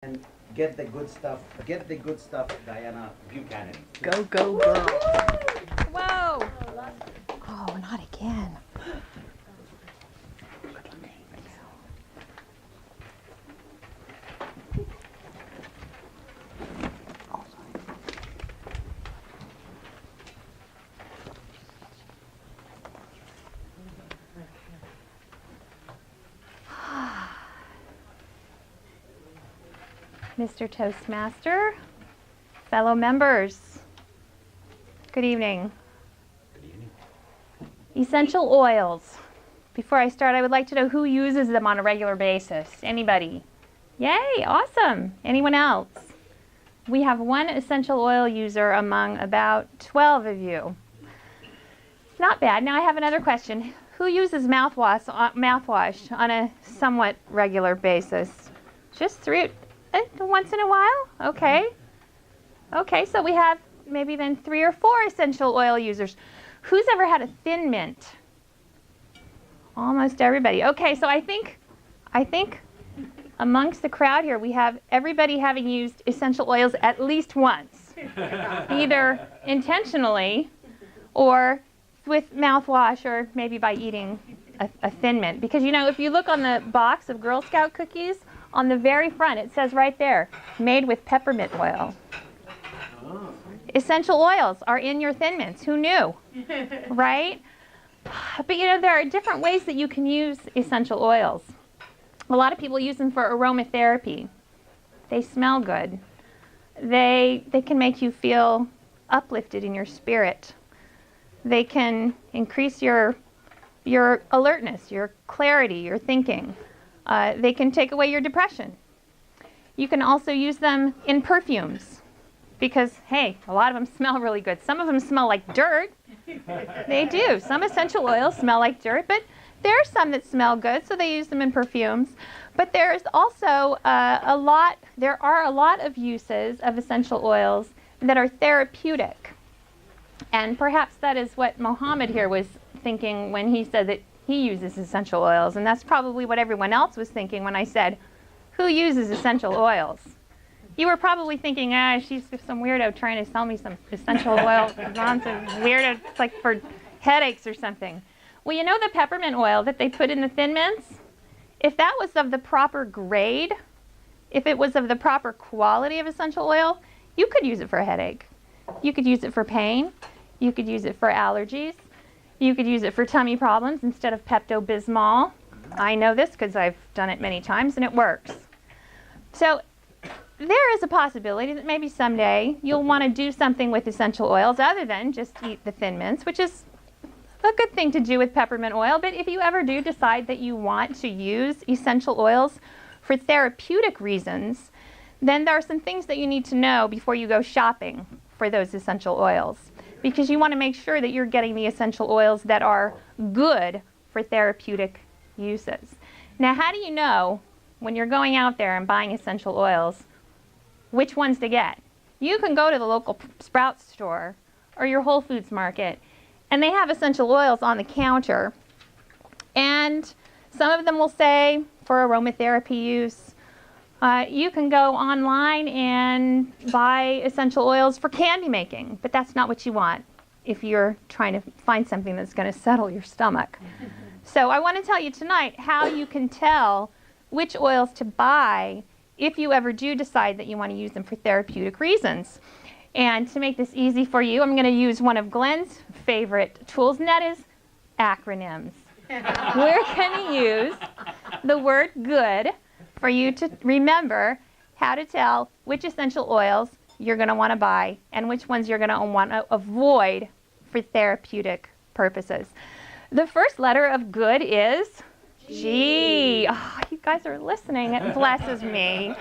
And get the good stuff. Get the good stuff, Diana Buchanan. Go, go, girl. Whoa. Oh, not again. Mr. Toastmaster, fellow members, good evening. Good evening. Essential oils. Before I start, I would like to know who uses them on a regular basis. Anybody? Yay, awesome. Anyone else? We have one essential oil user among about 12 of you. Not bad. Now I have another question. Who uses mouthwash on a somewhat regular basis? Just three? Once in a while? Okay. Okay, so we have maybe then 3 or 4 essential oil users. Who's ever had a Thin Mint? Almost everybody. Okay, so I think amongst the crowd here we have everybody having used essential oils at least once. Either intentionally or with mouthwash or maybe by eating a Thin Mint. Because you know, if you look on the box of Girl Scout cookies, on the very front, it says right there, made with peppermint oil. Oh. Essential oils are in your Thin Mints. Who knew? Right? But you know, there are different ways that you can use essential oils. A lot of people use them for aromatherapy. They smell good. They can make you feel uplifted in your spirit. They can increase your alertness, your clarity, your thinking. They can take away your depression. You can also use them in perfumes because, hey, a lot of them smell really good. Some of them smell like dirt. They do. Some essential oils smell like dirt, but there are some that smell good, so they use them in perfumes. But there's also there are a lot of uses of essential oils that are therapeutic. And perhaps that is what Mohammed here was thinking when he said that he uses essential oils, and that's probably what everyone else was thinking when I said, who uses essential oils? You were probably thinking, she's some weirdo trying to sell me some essential oil nonsense, weirdo, it's like for headaches or something. Well, you know the peppermint oil that they put in the Thin Mints? If that was of the proper grade, if it was of the proper quality of essential oil, you could use it for a headache. You could use it for pain. You could use it for allergies. You could use it for tummy problems instead of Pepto-Bismol. I know this because I've done it many times and it works. So there is a possibility that maybe someday you'll want to do something with essential oils other than just eat the Thin Mints, which is a good thing to do with peppermint oil. But if you ever do decide that you want to use essential oils for therapeutic reasons, then there are some things that you need to know before you go shopping for those essential oils. Because you want to make sure that you're getting the essential oils that are good for therapeutic uses. Now, how do you know when you're going out there and buying essential oils which ones to get? You can go to the local Sprouts store or your Whole Foods market, and they have essential oils on the counter. And some of them will say for aromatherapy use. You can go online and buy essential oils for candy making, but that's not what you want if you're trying to find something that's going to settle your stomach. So I want to tell you tonight how you can tell which oils to buy if you ever do decide that you want to use them for therapeutic reasons. And to make this easy for you, I'm going to use one of Glenn's favorite tools, and that is acronyms. We're going to use the word good for you to remember how to tell which essential oils you're going to want to buy and which ones you're going to want to avoid for therapeutic purposes. The first letter of good is G. Oh, you guys are listening. It blesses me.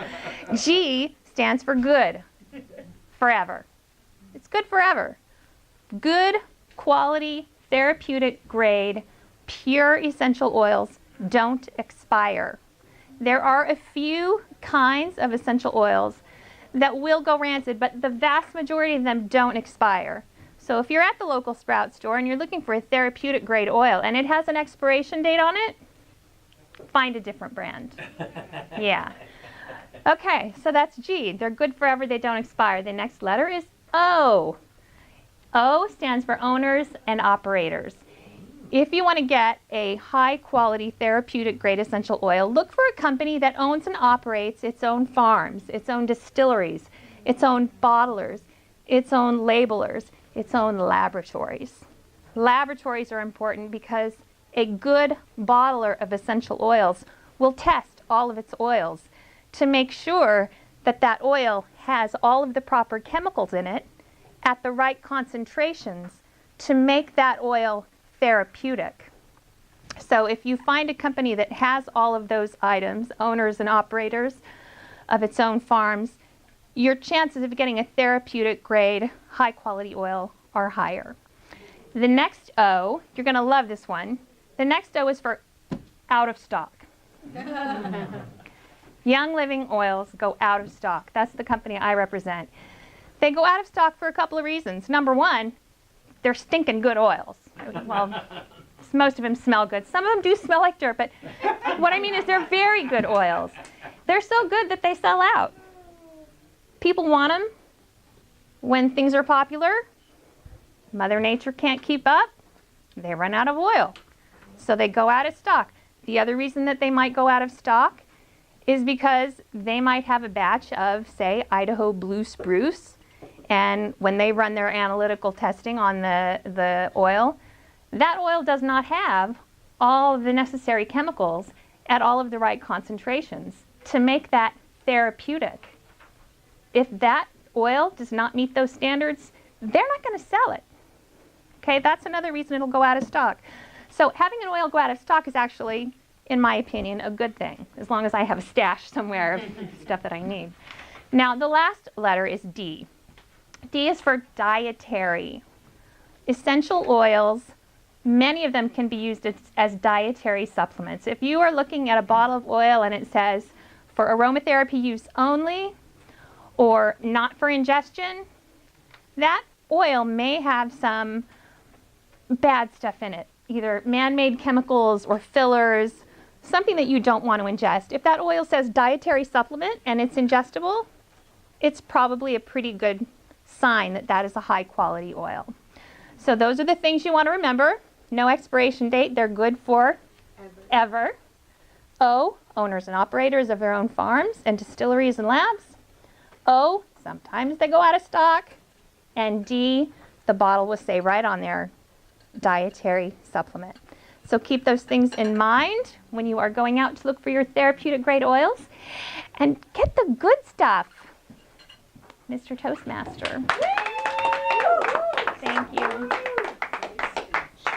G stands for good. Forever. It's good forever. Good quality, therapeutic grade, pure essential oils don't expire. There are a few kinds of essential oils that will go rancid, but the vast majority of them don't expire. So if you're at the local Sprouts store and you're looking for a therapeutic grade oil and it has an expiration date on it, find a different brand. Yeah. Okay, so that's G. They're good forever, they don't expire. The next letter is O. O stands for owners and operators. If you want to get a high quality therapeutic grade essential oil, look for a company that owns and operates its own farms, its own distilleries, its own bottlers, its own labelers, its own laboratories. Laboratories are important because a good bottler of essential oils will test all of its oils to make sure that that oil has all of the proper chemicals in it at the right concentrations to make that oil therapeutic. So if you find a company that has all of those items, owners and operators of its own farms, your chances of getting a therapeutic grade, high quality oil are higher. The next O, you're going to love this one. The next O is for out of stock. Young Living oils go out of stock. That's the company I represent. They go out of stock for a couple of reasons. Number one, they're stinking good oils. Well, most of them smell good. Some of them do smell like dirt, but what I mean is they're very good oils. They're so good that they sell out. People want them when things are popular. Mother Nature can't keep up. They run out of oil. So they go out of stock. The other reason that they might go out of stock is because they might have a batch of, say, Idaho Blue Spruce, and when they run their analytical testing on the oil, that oil does not have all of the necessary chemicals at all of the right concentrations to make that therapeutic. If that oil does not meet those standards, they're not going to sell it. Okay, that's another reason it'll go out of stock. So having an oil go out of stock is actually, in my opinion, a good thing, as long as I have a stash somewhere of stuff that I need. Now, the last letter is D. D is for dietary. Essential oils, many of them can be used as dietary supplements. If you are looking at a bottle of oil and it says for aromatherapy use only or not for ingestion, that oil may have some bad stuff in it, either man-made chemicals or fillers, something that you don't want to ingest. If that oil says dietary supplement and it's ingestible, it's probably a pretty good sign that that is a high quality oil. So those are the things you want to remember. No expiration date. They're good for ever. O, owners and operators of their own farms and distilleries and labs. O, sometimes they go out of stock. And D, the bottle will say right on there, dietary supplement. So keep those things in mind when you are going out to look for your therapeutic grade oils. And get the good stuff, Mr. Toastmaster.